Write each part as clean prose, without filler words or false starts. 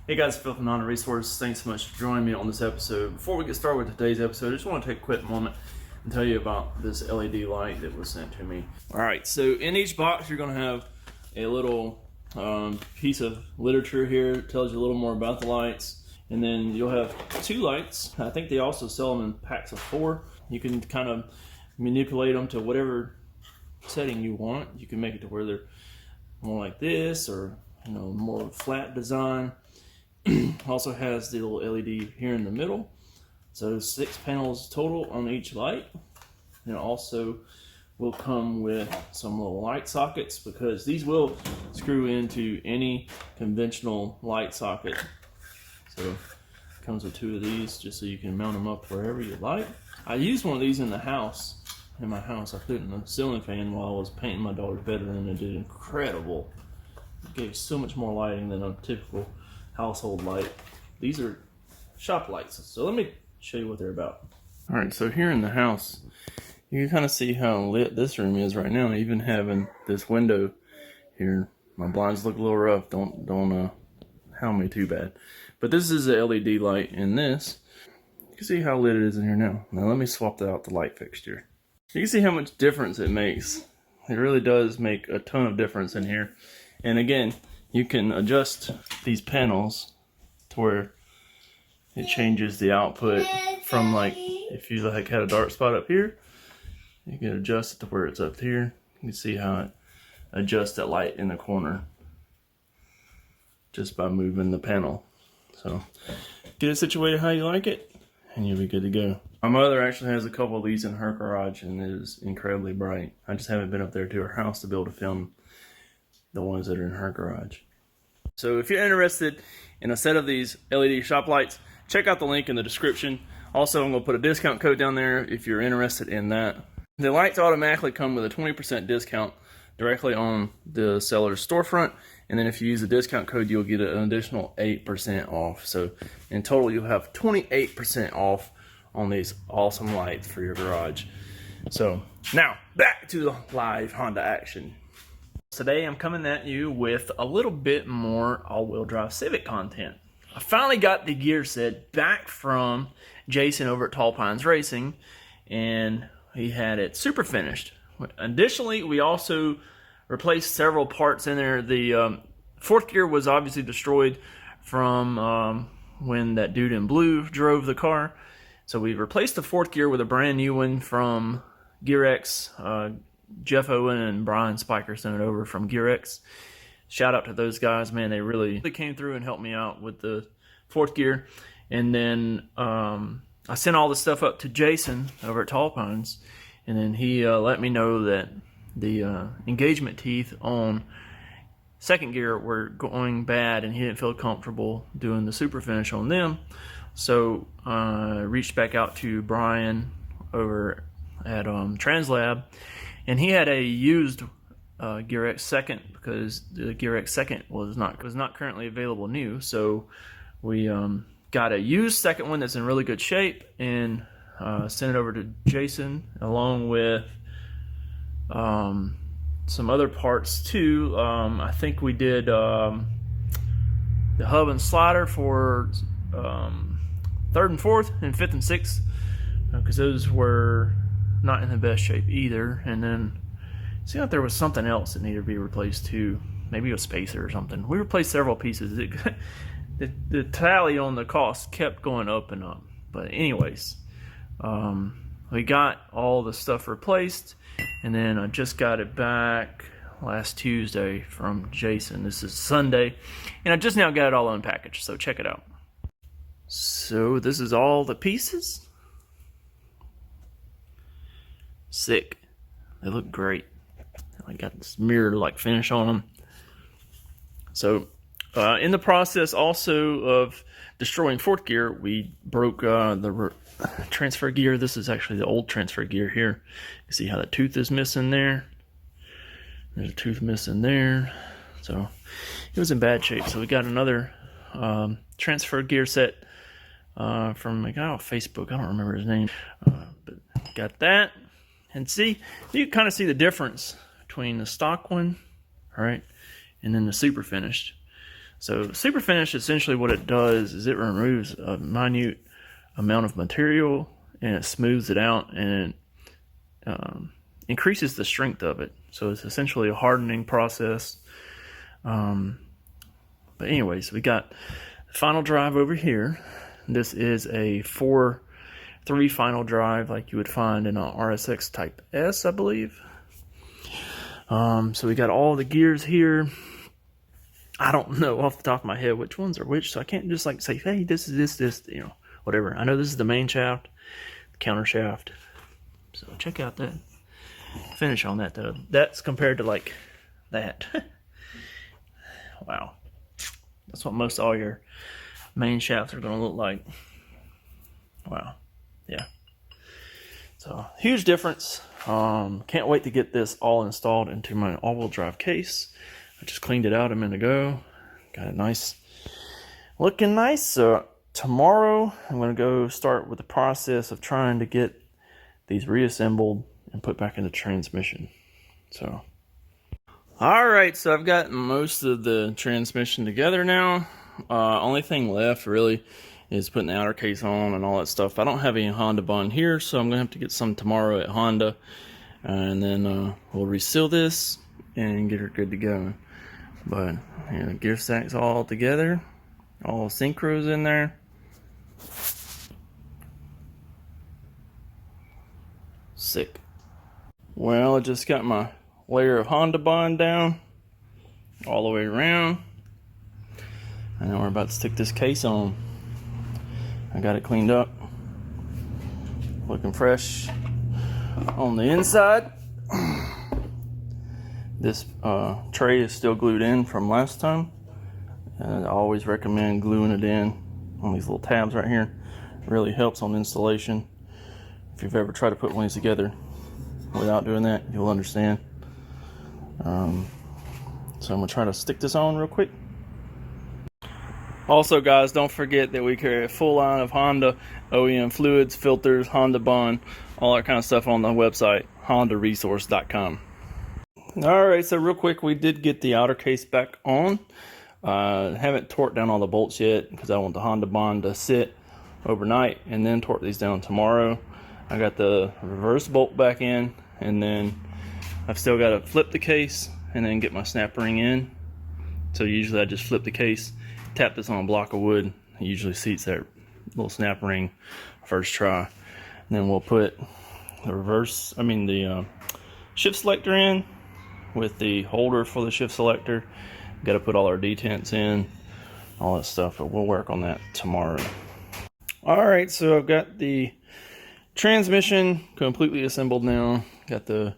Hey guys, Phil from Non Resource. Thanks so much for joining me on this episode. Before we get started with today's episode, I just want to take a quick moment and tell you about this LED light that was sent to me. Alright, so in each box you're going to have a little piece of literature here. It tells you a little more about the lights. And then you'll have two lights. I think they also sell them in packs of 4. You can kind of manipulate them to whatever setting you want. You can make it to where they're more like this, or more flat design. Also has the little LED here in the middle. So 6 panels total on each light. And it also will come with some little light sockets, because these will screw into any conventional light socket. So it comes with 2 of these just so you can mount them up wherever you like. I used one of these in the house. In my house, I put it in the ceiling fan while I was painting my daughter's bedroom, and it did incredible. It gave so much more lighting than a typical household light. These are shop lights, so let me show you what they're about. Alright, so here in the house, you can kind of see how lit this room is right now, even having this window here. My blinds look a little rough, don't hound me too bad. But this is the LED light in this. You can see how lit it is in here now. Now let me swap out the light fixture. You can see how much difference it makes. It really does make a ton of difference in here. And again, you can adjust these panels to where it changes the output from, like, if you had a dark spot up here, you can adjust it to where it's up here. You can see how it adjusts that light in the corner just by moving the panel. So get it situated how you like it, and you'll be good to go. My mother actually has a couple of these in her garage, and it is incredibly bright. I just haven't been up there to her house to be able to film the ones that are in her garage. So if you're interested in a set of these LED shop lights, check out the link in the description. Also, I'm going to put a discount code down there if you're interested in that. The lights automatically come with a 20% discount directly on the seller's storefront, and then if you use the discount code, you'll get an additional 8% off. So in total, you'll have 28% off on these awesome lights for your garage. So now back to the live Honda action. Today I'm coming at you with a little bit more all-wheel drive Civic content. I finally got the gear set back from Jason over at Tall Pines Racing, and he had it super finished. Additionally, we also replaced several parts in there. The 4th gear was obviously destroyed from when that dude in blue drove the car. So we replaced the 4th gear with a brand new one from GearX. Jeff Owen and Brian Spiker sent it over from GearX. Shout out to those guys, man. They really came through and helped me out with the 4th gear. And then I sent all the stuff up to Jason over at Tall Pines, and then he let me know that the engagement teeth on 2nd gear were going bad, and he didn't feel comfortable doing the super finish on them. So I reached back out to Brian over at TransLab, and he had a used GearX 2nd, because the GearX 2nd was not currently available new. So we got a used 2nd one that's in really good shape, and sent it over to Jason along with some other parts too. I think we did the hub and slider for 3rd and 4th and 5th and 6th, because those were not in the best shape either. And then it seemed like there was something else that needed to be replaced too, maybe a spacer or something. We replaced several pieces. The tally on the cost kept going up and up. But anyways, we got all the stuff replaced, and then I just got it back last Tuesday from Jason. This is Sunday, and I just now got it all unpackaged, so check it out. So this is all the pieces. Sick. They look great. I got this mirror-like finish on them. So in the process also of destroying 4th gear, we broke the transfer gear. This is actually the old transfer gear here. You see how the tooth is missing there? There's a tooth missing there. So it was in bad shape. So we got another transfer gear set from a guy on Facebook. I don't remember his name. But got that. And see, you kind of see the difference between the stock one, all right, and then the super finished. So superfinished, essentially what it does is it removes a minute amount of material and it smooths it out, and increases the strength of it. So it's essentially a hardening process. But anyways, we got the final drive over here. This is a 4-3 final drive like you would find in a RSX Type S, I believe. So we got all the gears here. I don't know off the top of my head which ones are which, so I can't just like say, hey, this is this, you know, whatever. I know this is the main shaft, the counter shaft. So check out that finish on that though. That's compared to like that. Wow. That's what most all your main shafts are going to look like. Wow. Yeah. So huge difference. Can't wait to get this all installed into my all-wheel drive case. I just cleaned it out a minute ago. Got it nice, looking nice. So tomorrow I'm going to go start with the process of trying to get these reassembled and put back in the transmission. So alright, so I've got most of the transmission together now. Only thing left really is putting the outer case on and all that stuff. I don't have any Honda bond here, so I'm going to have to get some tomorrow at Honda. And then we'll reseal this and get her good to go. But yeah, the gear stack's all together. All synchros in there. Sick. Well, I just got my layer of Honda bond down all the way around. And now we're about to stick this case on. I got it cleaned up, looking fresh on the inside. This tray is still glued in from last time, and I always recommend gluing it in on these little tabs right here. It really helps on installation. If you've ever tried to put one of these together without doing that, you'll understand. So I'm gonna try to stick this on real quick. Also guys, don't forget that we carry a full line of Honda OEM fluids, filters, Honda bond, all that kind of stuff on the website, hondaresource.com. Alright, so real quick, we did get the outer case back on. Haven't torqued down all the bolts yet because I want the Honda bond to sit overnight and then torque these down tomorrow. I got the reverse bolt back in, and then I've still got to flip the case and then get my snap ring in. So usually I just flip the case, tap this on a block of wood. It usually seats that little snap ring first try. And then we'll put the shift selector in with the holder for the shift selector. Got to put all our detents in, all that stuff, but we'll work on that tomorrow. Alright, so I've got the transmission completely assembled now. Got the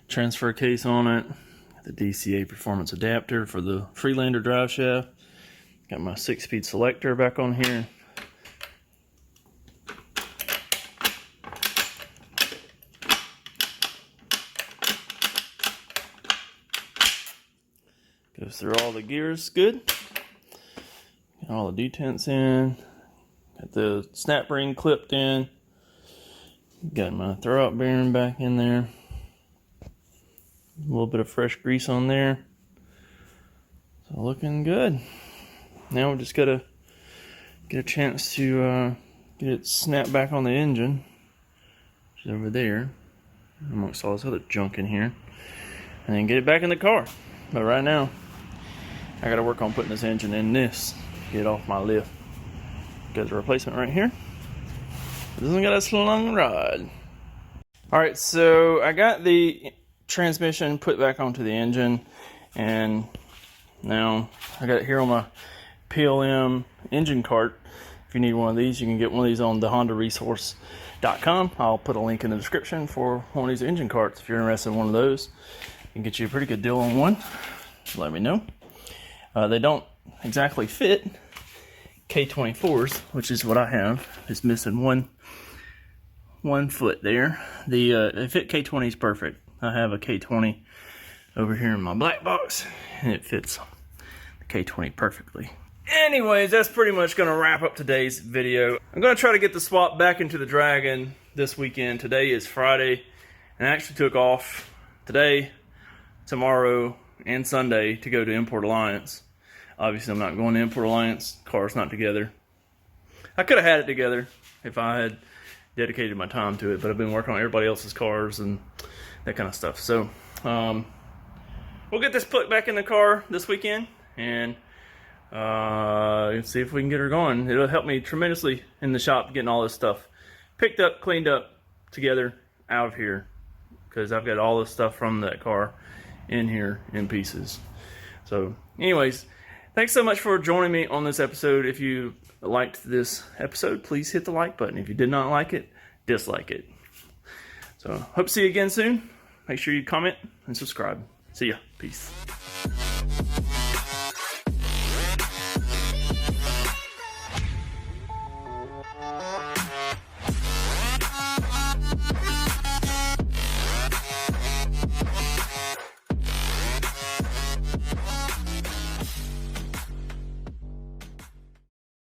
transfer case on it. Got the DCA performance adapter for the Freelander drive shaft. Got my 6-speed selector back on here. Goes through all the gears good. Got all the detents in. Got the snap ring clipped in. Got my throwout bearing back in there. A little bit of fresh grease on there. So looking good. Now we just gotta get a chance to get it snapped back on the engine, which is over there, amongst all this other junk in here, and then get it back in the car. But right now, I gotta work on putting this engine in this, get it off my lift. Got a replacement right here. This one got a slung rod. Alright, so I got the transmission put back onto the engine, and now I got it here on my PLM engine cart. If you need one of these, you can get one of these on the hondaresource.com. I'll put a link in the description for one of these engine carts if you're interested in one of those. I can get you a pretty good deal on one. Let me know. They don't exactly fit K24s, which is what I have. It's missing one foot there. They fit K20s perfect. I have a K20 over here in my black box, and it fits the K20 perfectly. Anyways, that's pretty much going to wrap up today's video. I'm going to try to get the swap back into the Dragon this weekend. Today is Friday, and I actually took off today, tomorrow, and Sunday to go to Import Alliance. Obviously, I'm not going to Import Alliance. Car's not together. I could have had it together if I had dedicated my time to it, but I've been working on everybody else's cars and that kind of stuff. So we'll get this put back in the car this weekend and see if we can get her going. It'll help me tremendously in the shop getting all this stuff picked up, cleaned up, together, out of here, because I've got all this stuff from that car in here in pieces. So anyways, thanks so much for joining me on this episode. If you liked this episode, please hit the like button. If you did not like it, dislike it. So hope to see you again soon. Make sure you comment and subscribe. See ya. Peace.